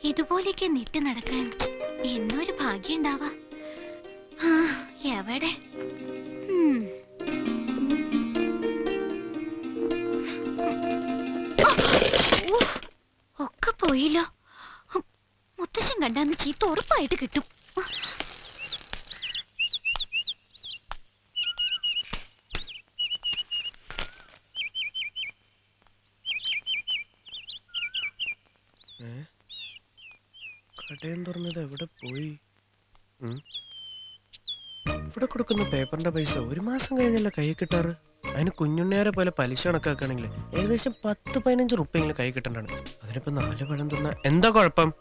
ഇതുപോലെയൊക്കെ നീട്ടി നടക്കാൻ എന്നൊരു ഭാഗ്യം ഉണ്ടാവാ. എവിടെ ഒക്കെ പോയില്ലോ. മുത്തശ്ശൻ കണ്ടാന്ന് ചീത്ത ഉറപ്പായിട്ട് കിട്ടും. കടയും തുറന്നത് എവിടെ പോയി? ഇവിടെ കൊടുക്കുന്ന പേപ്പറിന്റെ പൈസ ഒരു മാസം കഴിഞ്ഞല്ല കൈ കിട്ടാറ്. അതിന് കുഞ്ഞുണ്ണിയാരെ പോലെ പലിശ കണക്കാക്കുകയാണെങ്കിൽ ഏകദേശം 10-15 റുപ്യെങ്കിലും കൈ കിട്ടണ്ടാണ്. അതിനിപ്പോ 4 പഴം തിന്ന എന്താ കുഴപ്പം?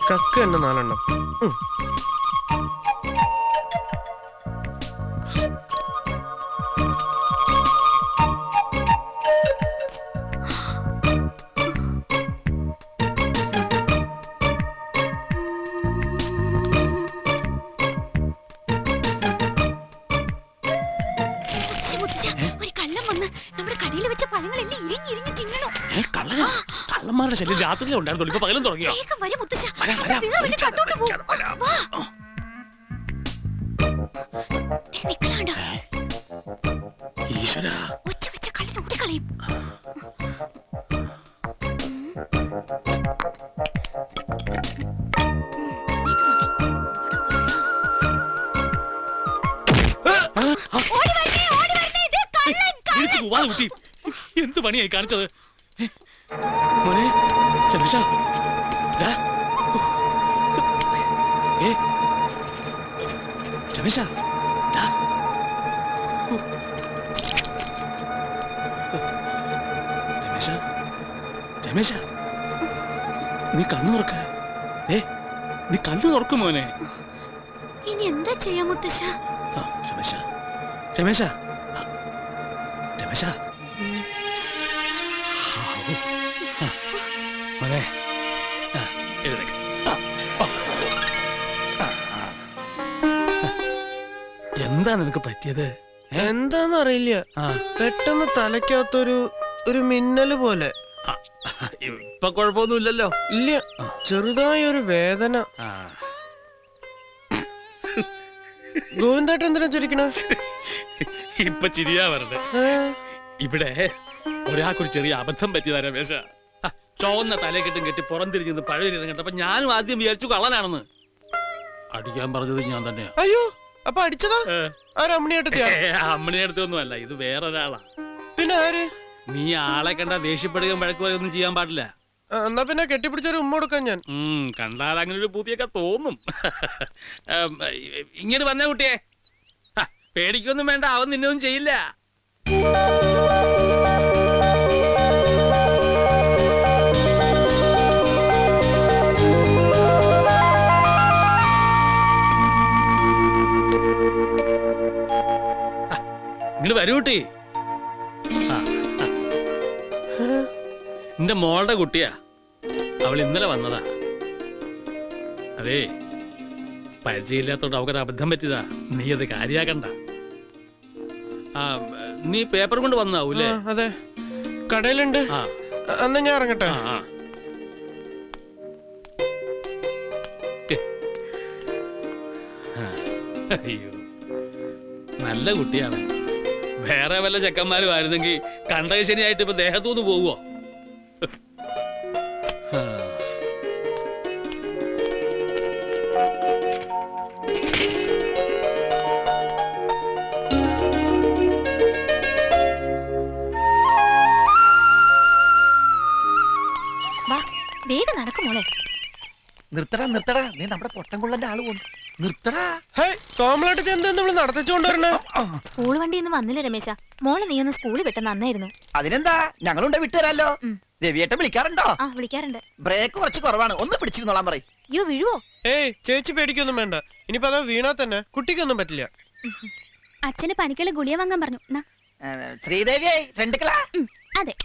കക്ക് തന്നെ 4 എണ്ണം. കള്ളന്മാരുടെ ശല്യം രാത്രിയിലും ഉണ്ടായിരുന്നുള്ളൂ, ഇപ്പൊ പകലും തുടങ്ങിയോ? ഈശ്വരാ, എന്ത് പണിയായി കാണിച്ചത് മോനെ? രമേശ, രമേശ, രമേശ, രമേശ, നീ കണ്ണു തുറക്ക. നീ കണ്ണു തുറക്കും മോനെ. ഇനി എന്താ ചെയ്യാ മുത്തശ്ശ? രമേശ, രമേശ, രമേശ, മോനെ എഴുന്നേക്ക്. എന്താ നിനക്ക് പറ്റിയത്? എന്താന്ന് അറിയില്ല, പെട്ടെന്ന് തലയ്ക്കകത്തൊരു മിന്നല് പോലെ. ഇപ്പൊ കുഴപ്പമൊന്നുമില്ലല്ലോ? ഇല്ല, ചെറുതായ ഒരു വേദന. ഗോവിന്ദേട്ടൻ എന്തിനാ ചിരിക്കണേ? ഇപ്പൊ ചിരിയാ വരണ്ടേ? ഇവിടെ ഒരാൾക്കൊരു ചെറിയ അബദ്ധം പറ്റിയതാ രമേശ. ചോന്ന തലക്കെട്ടും കെട്ടി പുറംതിരിഞ്ഞ് പഴയ കണ്ടപ്പോ ഞാനും ആദ്യം വിചാരിച്ചു കള്ളനാണെന്ന്. അടിക്കാൻ പറഞ്ഞത് ഞാൻ തന്നെയാ. അയ്യോ, അപ്പൊ അടിച്ചതാ? അമ്മണിയടുത്തൊന്നും അല്ല, ഇത് വേറൊരാളാ. പിന്നെ ആര്? നീ ആളെ കണ്ടാ ദേഷ്യപ്പെടുകയും വഴക്കുകയും ചെയ്യാൻ പാടില്ല. എന്നാ പിന്നെ കെട്ടിപ്പിടിച്ചൊരു ഉമ്മ കൊടുക്കാൻ ഞാൻ. കണ്ടാൽ അങ്ങനെ ഒരു പൂതിയൊക്കെ തോന്നും. ഇങ്ങനെ വന്നേ കുട്ടിയെ, പേടിക്കൊന്നും വേണ്ട, അവൻ നിന്നൊന്നും ചെയ്യില്ല. ഇങ്ങോട്ട് വരൂ കുട്ടി. എന്റെ മോളുടെ കുട്ടിയാ, അവൾ ഇന്നലെ വന്നതാ. അതേ, പരിചയമില്ലാത്തോണ്ട് അവക്കൊരു അബദ്ധം പറ്റിയതാ, നീ അത് കാര്യാക്കണ്ട. നീ പേപ്പർ കൊണ്ട് വന്നാവൂലേ? അതെ, കടയിലുണ്ട്. അന്ന് ഞാൻ ഇറങ്ങട്ടെ. അയ്യോ, നല്ല കുട്ടിയാണ്. വേറെ വല്ല ചെക്കന്മാരും ആയിരുന്നെങ്കിൽ കണ്ടകശനിയായിട്ട് ഇപ്പൊ ദേഹത്തുനിന്ന് പോവുമോ? വേഗം നടക്കുമോളെ. നിർത്തടാ നിർത്തടാ, നീ നമ്മുടെ പൊട്ടൻകൊള്ളന്റെ ആള് പോന്നു. നിർത്തടാ. നടത്തിച്ചോണ്ടുവരണേ. സ്കൂൾ വണ്ടി ഒന്നും വന്നില്ല രമേശ. മോളെ നീ ഒന്ന് സ്കൂളിൽ വിട്ട നന്നായിരുന്നു. അതിനെന്താ, ഞങ്ങളുണ്ട് വിട്ടുതരാലോ. രവിയേട്ടൻ വിളിക്കാറുണ്ടോ? വിളിക്കാറുണ്ട്. ബ്രേക്ക് കുറച്ച് കുറവാണ്, ഒന്ന് പിടിച്ചിരുന്നോളാൻ പറയും. അയ്യോ, വീഴുവോ? ചേച്ചി പേടിക്കൊന്നും വേണ്ട. ഇനിയിപ്പോ അതാ വീണാ തന്നെ കുട്ടിക്കൊന്നും പറ്റില്ല. അച്ഛന് പനിക്കുള്ള ഗുളിക വാങ്ങാൻ പറഞ്ഞു. ശ്രീദേവിയെ ഫ്രണ്ടുക്കളാ? അതെ.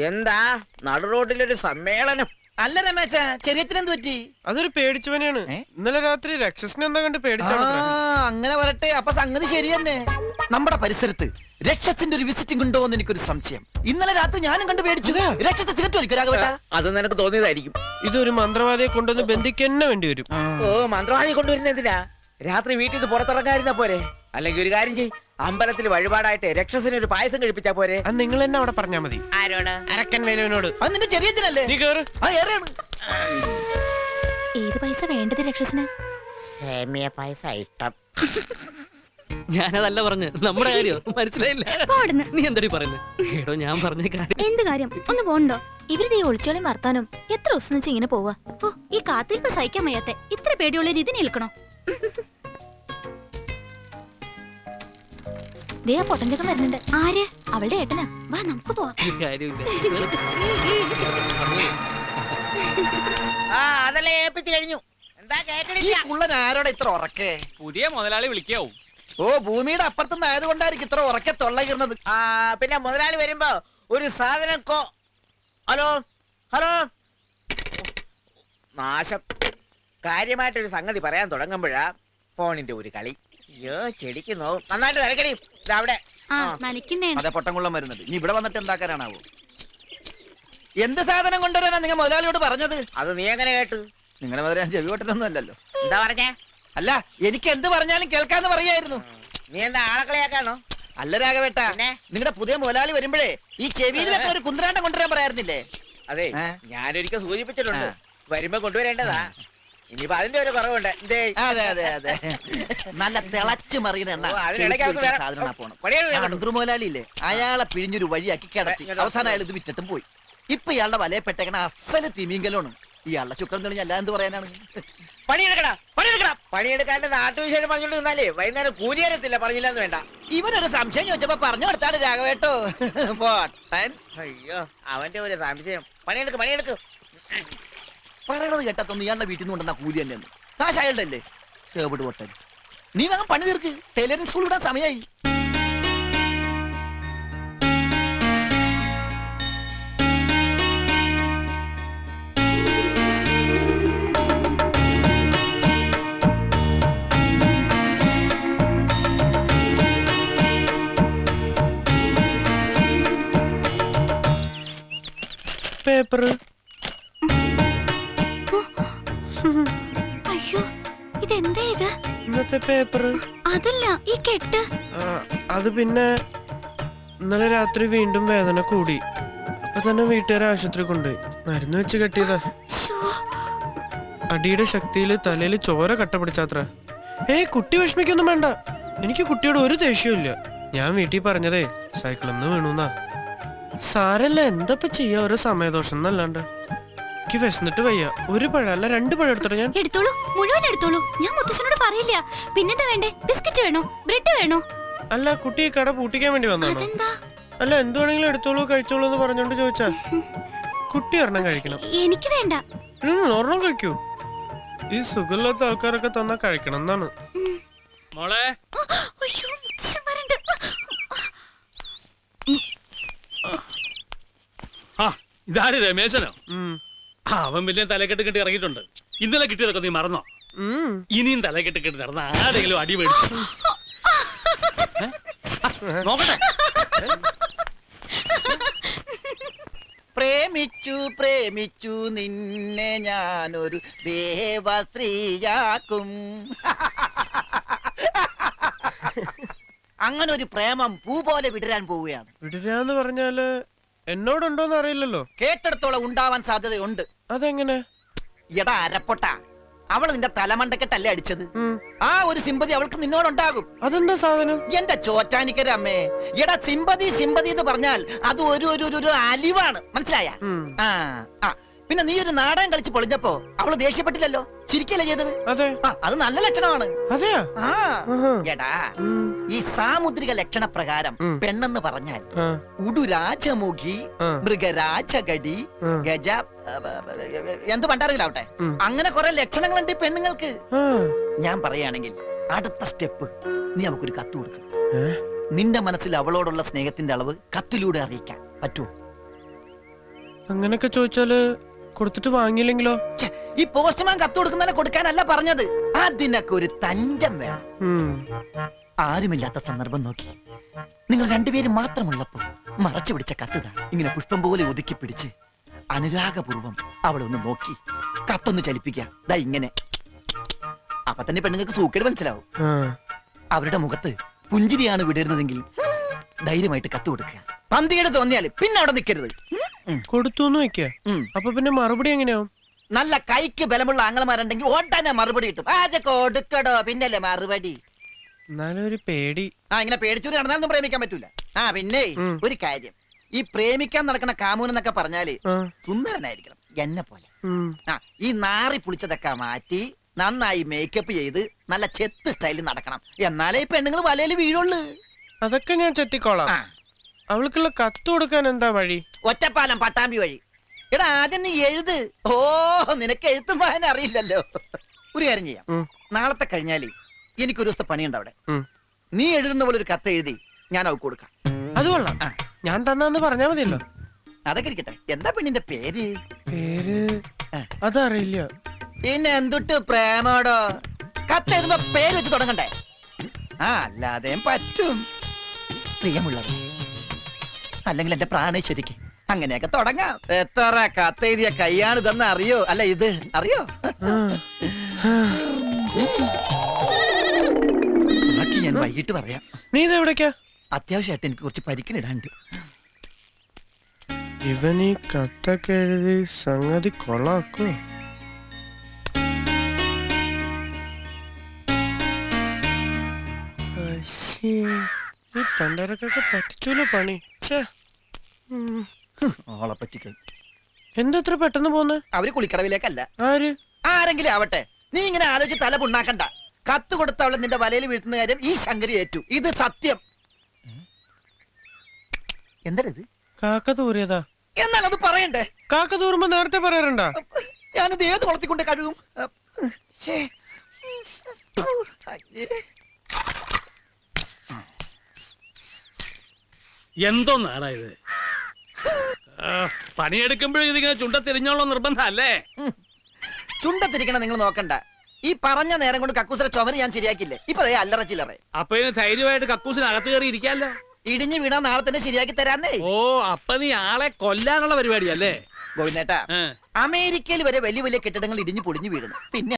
എന്താ നടു റോഡിലൊരു സമ്മേളനം? അല്ല രമേശ, ചെറിയച്ഛനെന്ത് പറ്റി? അതൊരു പേടിച്ചവനെയാണ്. ഏ? ഇന്നലെ രാത്രി രക്ഷസിനെ എന്താ കണ്ട് ആ, പേടിച്ചാണ്. അങ്ങനെ വരട്ടെ. അപ്പൊ സംഗതി ശരി തന്നെ. നമ്മുടെ പരിസരത്ത് രക്ഷസിന്റെ ഒരു വിസിറ്റിംഗ് ഉണ്ടോ എന്ന് എനിക്കൊരു സംശയം. ഇന്നലെ രാത്രി ഞാനും കണ്ടു പേടിച്ചു. രക്ഷസ് സിഗരറ്റ് വലിക്കും രാഘവേട്ട. അത് നിനക്ക് തോന്നിയതായിരിക്കും. ഇതൊരു മന്ത്രവാദിയെ കൊണ്ടുവന്ന് ബന്ധിക്കന്നെ വേണ്ടി വരും. ഓ, മന്ത്രവാദി കൊണ്ടുവരുന്ന എന്തിനാ? രാത്രി വീട്ടിൽ നിന്ന് പുറത്തിറങ്ങാതിരുന്നാ പോരെ? അല്ലെങ്കിൽ ഒരു കാര്യം ചെയ്, അമ്പലത്തിൽ വഴിപാടായിട്ട് രക്ഷസിന് ഒരു പായസം കഴിപ്പിച്ചാ പോരെ? അത് നിങ്ങൾ തന്നെ അവിടെ പറഞ്ഞാ മതി. ആരോട്? അരക്കൻ വേലുവിനോട്. അത് നിന്റെ ചെറിയച്ഛനല്ലേ? നീ കേറ്. ആ, ഏറെയാണ്. ഏത് പൈസ വേണ്ടത് രക്ഷസിന്? സേമിയ പായസം ഇഷ്ടം. ഞാനതല്ല പറഞ്ഞു, നമ്മുടെ കാര്യം മനസ്സിലായില്ല. പോടുന്ന്. നീ എന്തടി പറയുന്നത്? ഏടോ, ഞാൻ പറഞ്ഞ കാര്യം. എന്ത് കാര്യം? ഒന്ന് പോണ്ടോ? ഇവരുടെ ഈ ഒളിച്ചോളിയും വർത്താനം എത്ര ദിവസം വെച്ച് ഇങ്ങനെ പോവാ? ഓ, ഈ കാത്തിരിപ്പ് സഹിക്കാൻ വയ്യാത്തെ ഇത്ര പേടിയുള്ള രീതി നിൽക്കണോ? ദേ ആ പൊട്ടഞ്ചക്കം വരുന്നുണ്ട്. ആര്? അവളുടെ ഏട്ടനാ. വാ നമുക്ക് പോവാം. കാര്യമില്ല. ആ, അതല്ലേ ഏൽപ്പിച്ചു കഴിഞ്ഞു. എന്താ ഈ കേക്കണില്ല? കുള്ളൻ ആരോടെ ഇത്ര ഉറക്കേ? പുതിയ മുതലാളി വിളിക്കാവും. ഓ, ഭൂമിയുടെ അപ്പുറത്തുനിന്ന് ആയതുകൊണ്ടായിരിക്കും ഇത്ര ഉറക്കെ തൊള്ളയിരുന്നത്. ആ, പിന്നെ മുതലാളി വരുമ്പോ ഒരു സാധനം ഹലോ ഹലോ, നാശം. കാര്യമായിട്ടൊരു സംഗതി പറയാൻ തുടങ്ങുമ്പോഴാ ഫോണിന്റെ ഒരു കളി. അയ്യോ, ചെടിക്ക് നോവും. നന്നായിട്ട് തിരക്കടി. അവിടെ ആ നനയ്ക്കണ്ടേണ്. അതെ, പൊട്ടംകുള്ളം വരുന്നത്. ഇനി ഇവിടെ വന്നിട്ട് എന്താക്കാനാണാവോ? എന്ത് സാധനം കൊണ്ടുവരാനാ നിങ്ങൾ മുതലാളിയോട് പറഞ്ഞത്? അത് നീ എങ്ങനെ കേട്ടു? നിങ്ങളുടെ മുതലാളി ചെവിവട്ടനൊന്നും അല്ലല്ലോ. എന്താ പറഞ്ഞേ? അല്ല, എനിക്ക് എന്ത് പറഞ്ഞാലും കേൾക്കാന്ന് പറയായിരുന്നു. നീ എന്താ ആളക്കളിയാക്കാണോ? അല്ല രാഘവേട്ട, പിന്നെ? നിങ്ങളുടെ പുതിയ മുതലാളി വരുമ്പോഴേ ഈ ചെവിയിൽ വെക്കുന്ന ഒരു കുന്ത്രാണ്ടം കൊണ്ടുവരാൻ പറയായിരുന്നില്ലേ? അതെ, ഏ? ഞാനൊരിക്കൽ സൂചിപ്പിച്ചിട്ടുണ്ട്. വരുമ്പോ കൊണ്ടുവരേണ്ടതാ. ഇനിയിപ്പോ അതിന്റെ ഒരു കുറവുണ്ട്. എന്തേ? അതെ അതെ അതെ, നല്ല തിളച്ചു മറിയുന്ന എണ്ണ ഓ, അതിനിടയ്ക്ക് അവർക്ക് വേറെ സാധനമാ പോണം. പണിയാണ് വേണ്ടത്. അന്തർ മുതലാളി ഇല്ലേ, അയാളെ പിഴിഞ്ഞൊരു വഴിയാക്കി കിടത്തി. ഇങ്ങോട്ട് അവസാനം അയാൾ ഇത് വിറ്റിട്ടും പോയി. ഇപ്പൊ ഇയാളുടെ വലയപ്പെട്ടേക്കണ അസല് തിമിങ്കലാണ്. ഇയാളുടെ ചുക്രം തെളിഞ്ഞ അല്ല എന്ത് പറയാനാണ്? പണിയെടുക്കടാ, പണിയെടുക്കടാ. പണിയെടുക്കാണ്ട് നാട്ടുവിശേഷം പറഞ്ഞോണ്ട് നിന്നാലേ വൈകുന്നേരം കൂലി തരത്തില്ല. പറഞ്ഞില്ലെന്ന് വേണ്ട. ഇവനൊരു സംശയം ചോദിച്ചപ്പോ പറഞ്ഞു കൊടുത്താണ് രാഘവേട്ടോ. പോട്ടൻ അയ്യോ, അവന്റെ ഒരു സംശയം. പണിയെടുക്ക്, പണിയെടുക്ക്. പറയണത് കേട്ടത്തൊന്നും ഇയാളുടെ വീട്ടിൽ നിന്ന് കൊണ്ടുവന്ന കൂലി തന്നെയാണ്. കാശ് അയാളുടെ അല്ലേ? കേബിട് പൊട്ടൻ. നീ വേഗം പണി തീർക്ക്. ടൈലറിംഗ് സ്കൂൾ വിടാൻ സമയമായി. പേപ്പർ. അയ്യോ, ഇതെന്താ ഇത്? ഇന്നത്തെ പേപ്പർ. അതല്ല, ഈ കെട്ട്. അത് പിന്നെ ഇന്നലെ രാത്രി വീണ്ടും വേദന കൂടി. അപ്പൊ തന്നെ വീട്ടുകാരെ ആശുപത്രി കൊണ്ടുപോയി മരുന്ന് വെച്ച് കെട്ടിയതാ. ശ്ശോ, അടിയുടെ ശക്തിയിൽ തലയിൽ ചോര കട്ട പിടിച്ചാത്ര. ഏയ്, കുട്ടി വിഷമിക്കൊന്നും വേണ്ട. എനിക്ക് കുട്ടിയോട് ഒരു ദേഷ്യവും ഇല്ല. ഞാൻ വീട്ടിൽ പറഞ്ഞതേ സൈക്കിളിൽ നിന്ന് വീണുന്നാ. സാരല്ല, എന്തപ്പ ചെയ്യാ, ഒരു സമയദോഷം എന്നല്ലാണ്ട്. എനിക്ക് വിശന്നിട്ട് വയ്യ. ഒരു പഴം അല്ല 2 പഴം എടുത്തോളൂ. ഞാൻ എടുത്തോളൂ, മുഴുവൻ എടുത്തോളൂ. ഞാൻ മുത്തശ്ശനോട് പറയില്ല. പിന്നെന്താ വേണ്ടേ? ബിസ്ക്കറ്റ് വേണോ? ബ്രെഡ് വേണോ? അല്ല, കുട്ടി ഈ കട പൂട്ടിക്കാൻ വേണ്ടി വന്നാണോ? അതെന്താ? അല്ല, എന്ത് വേണമെങ്കിലും എടുത്തോളൂ, കഴിച്ചോളൂ എന്ന് പറഞ്ഞോണ്ട് ചോദിച്ചാ. കുട്ടി ഒരെണ്ണം കഴിക്കണം. എനിക്ക് വേണ്ട. ഒരെണ്ണം കഴിക്കൂ. ഈ സുഖമില്ലാത്ത ആൾക്കാരൊക്കെ തന്നാ കഴിക്കണം എന്നാണ്. മോളെ, അയ്യോ, മുത്തശ്ശൻ വരണ്ട്. ആ ഇതാര് രമേശനോ? ഉം. അവൻ വലിയ തലക്കെട്ട് കെട്ടി ഇറങ്ങിയിട്ടുണ്ട്. ഇന്നലെ കിട്ടിയതൊക്കെ നീ മറന്നോ? ഉം. ഇനിയും തലക്കെട്ട് കെട്ടി നടന്ന ആരെങ്കിലും അടി മേടിച്ചു നോക്കട്ടെ. പ്രേമിച്ചു പ്രേമിച്ചു നിന്നെ ഞാനൊരു ദേവസ്ത്രീയാക്കും. അങ്ങനെ ഒരു പ്രേമം പൂ പോലെ വിടരാൻ പോവുകയാണ്. വിടുരാന്ന് പറഞ്ഞാല് എന്നോടുണ്ടോന്ന് അറിയില്ലല്ലോ. കേട്ടെടുത്തോളം ഉണ്ടാവാൻ സാധ്യതയുണ്ട്. അതെങ്ങനെ? എടാ അരപ്പൊട്ട, അവള് നിന്റെ തലമണ്ടക്കെട്ടല്ലേ അടിച്ചത്. ഉം. ആ ഒരു സിമ്പതി അവൾക്ക് നിന്നോടുണ്ടാകും. അതെന്താ സാധനം? എന്റെ ചോറ്റാനിക്കരമ്മേ, എടാ സിമ്പതി സിമ്പതി എന്ന് പറഞ്ഞാൽ അത് ഒരു അലിവാണ്, മനസ്സിലായ? ഉം. ആ ആ പിന്നെ നീ ഒരു നാടകം കളിച്ച് പൊളിഞ്ഞപ്പോ അവള് ദേഷ്യപ്പെട്ടില്ലല്ലോ, ചിരിക്കല്ലേ ചെയ്തത്. അതെ. ആ, അത് നല്ല ലക്ഷണമാണ്. അതെയാ? ആ ആഹാ. എടാ, ഉം. ഈ സാമുദ്രിക ലക്ഷണപ്രകാരം ഉം. പെണ്ണെന്ന് പറഞ്ഞാൽ ആ. ഉടുരാജമുഖി, ആ. മൃഗരാജഗടി, ആ. ഗജ എന്ത് പണ്ടറിയില്ലാവട്ടെ. ഉം. അങ്ങനെ കുറെ ലക്ഷണങ്ങളുണ്ട് ഈ പെണ്ണുങ്ങൾക്ക്. ആ. ഞാൻ പറയുകയാണെങ്കിൽ അടുത്ത സ്റ്റെപ്പ് നീ അവക്കൊരു കത്ത് കൊടുക്കണം. ഏ? നിന്റെ മനസ്സിൽ അവളോടുള്ള സ്നേഹത്തിന്റെ അളവ് കത്തിലൂടെ അറിയിക്കാൻ പറ്റുമോ? അങ്ങനൊക്കെ ചോദിച്ചാല് കൊടുത്തിട്ട് വാങ്ങിയില്ലെങ്കിലോ? ഛെ, ഈ പോസ്റ്റ്മാൻ കത്ത് കൊടുക്കുന്നതിനെ കൊടുക്കാനല്ല പറഞ്ഞത്. അതിനൊക്കെ ഒരു തഞ്ചം വേണം. ഉം. ആരുമില്ലാത്ത സന്ദർഭം നോക്കി നിങ്ങൾ രണ്ടുപേരും മാത്രമുള്ളപ്പോൾ മറച്ചു പിടിച്ച കത്തുതാ ഇങ്ങനെ പുഷ്പം പോലെ ഒതുക്കി പിടിച്ച് അനുരാഗപൂർവം അവളെ ഒന്ന് നോക്കി കത്തൊന്ന് ചലിപ്പിക്കുക. ദാ ഇങ്ങനെ. അപ്പൊ തന്നെ പെണ്ണുങ്ങൾക്ക് സൂക്കേട് മനസ്സിലാവും. ആ. അവരുടെ മുഖത്ത് പുഞ്ചിരിയാണ് വിടരുന്നതെങ്കിൽ ധൈര്യമായിട്ട് കത്ത് കൊടുക്കുക. പന്തിയുടെ തോന്നിയാല് പിന്നെ അവിടെ നിൽക്കരുത്. കൊടുത്തുന്ന് വെക്ക. അപ്പൊ പിന്നെ മറുപടി എങ്ങനെയാവും? നല്ല കൈക്ക് ബലമുള്ള ആംഗലമാരുണ്ടെങ്കിൽ ഓട്ടാനെ മറുപടി കിട്ടും. ആദ്യ കൊടുക്കടോ പിന്നല്ലേ മറുപടി. എന്നാലും ഒരു പേടി. ഇങ്ങനെ പേടിച്ചൂരി നടന്നാലൊന്നും പ്രേമിക്കാൻ പറ്റൂല. പിന്നെ ഒരു കാര്യം, ഈ പ്രേമിക്കാൻ നടക്കുന്ന കാമൂൻ എന്നൊക്കെ പറഞ്ഞാല് സുന്ദരനായിരിക്കണം, എന്നെ പോലെ. ഈ നാറി പുളിച്ചതൊക്കെ മാറ്റി നന്നായി മേക്കപ്പ് ചെയ്ത് നല്ല ചെത്ത് സ്റ്റൈലിൽ നടക്കണം. എന്നാലേ ഈ പെണ്ണുങ്ങൾ വലയിൽ വീഴുള്ളൂ. അതൊക്കെ ഞാൻ ചെത്തിക്കോളാം. അവൾക്കുള്ള കത്ത് കൊടുക്കാൻ എന്താ വഴി? ഒറ്റപ്പാലം പട്ടാമ്പി വഴി. എടാ ആദ്യം നീ എഴുത്. ഓ നിനക്ക് എഴുത്തും വായന അറിയില്ലല്ലോ. ഒരു കാര്യം ചെയ്യാം, നാളത്തെ കഴിഞ്ഞാല് എനിക്കൊരു ദിവസത്തെ പണിയുണ്ട് അവിടെ. നീ എഴുതുന്ന പോലെ ഒരു കത്ത് എഴുതി ഞാൻ അവൾക്ക് കൊടുക്കാം. അത് കൊള്ളാം. ഞാൻ തന്നാന്ന് പറഞ്ഞാ മതിയല്ലോ. അതൊക്കെ ഇരിക്കട്ടെ, എന്താ പെണ്ണിന്റെ പേര്? പേര് അതറിയില്ല. പിന്നെ എന്തുട്ട് പ്രേമോടോ? കത്ത് എഴുതുമ്പോ പേര് വെച്ച് തുടങ്ങണ്ടേ? അല്ലാതെ പറ്റും. പ്രിയമുള്ളത്, അല്ലെങ്കിൽ എന്റെ പ്രാണേശ്വരിക്ക്, അങ്ങനെയൊക്കെ തുടങ്ങാം. എത്ര കത്തെഴുതിയ കൈയാണ് ഇതെന്ന് അറിയോ? അല്ല ഇത് അറിയോ? ബാക്കി ഞാൻ വൈകിട്ട് പറയാം. നീ ഇതെവിടേക്കാ? അത്യാവശ്യമായിട്ട് എനിക്ക് കുറച്ച് പരിക്കിനിടാണ്ട്. ഇവൻ ഈ കത്തൊക്കെ എഴുതി സംഗതി കൊള്ളാക്കോ? ഈ പണ്ടരക്കൊക്കെ പറ്റിച്ചൂലോ പണി. ആളെ പറ്റിക്കൈ. എന്തത്ര പെട്ടെന്ന് പോന്ന്? അവര് കുളിക്കടവിലേക്കല്ല, ആര്? ആരെങ്കിലും ആവട്ടെ. നീ ഇങ്ങനെ ആലോചിച്ച് തല പുണ്ണാക്കണ്ട. കത്ത് കൊടുത്ത അവളെ നിന്റെ വലയിൽ വീഴ്ത്തുന്ന കാര്യം ഈ ശങ്കരി ഏറ്റു. ഇത് സത്യം. എന്താ ഇത്? കാക്ക തൂറിയതാ. എന്നാൽ അത് പറയണ്ടേ? കാക്ക തൂറുമ്പോ നേരത്തെ പറയാറുണ്ടാ? ഞാനിത് ഏത് കുളത്തിക്കൊണ്ട് കഴുകും? ശ്ശേ. എന്തോന്നാടാ ഇത്? പണിയെടുക്കുമ്പോഴും ഇതിങ്ങനെ ചുണ്ടത്തിരിഞ്ഞോളോ നിർബന്ധം അല്ലേ? ചുണ്ടത്തിരിക്കണം നിങ്ങൾ നോക്കണ്ട. ഈ പറഞ്ഞ നേരം കൊണ്ട് കക്കൂസിന്റെ ചുമര് ഞാൻ ശരിയാക്കില്ലേ? ഇപ്പൊ ദേ അല്ലറ ചില്ലറ. അപ്പൊ ഇതിന് ധൈര്യമായിട്ട് കക്കൂസിന് അകത്ത് കയറി ഇരിക്കാല്ലോ. ഇടിഞ്ഞു വീണാ നാളെ തന്നെ ശരിയാക്കി തരാന്നേ. ഓ അപ്പൊ നീ ആളെ കൊല്ലാനുള്ള പരിപാടിയല്ലേ? ഗോവിന്ദേട്ടാ, അമേരിക്കയിൽ വരെ വലിയ വലിയ കെട്ടിടങ്ങൾ ഇടിഞ്ഞു പൊടിഞ്ഞു വീഴണം. പിന്നെ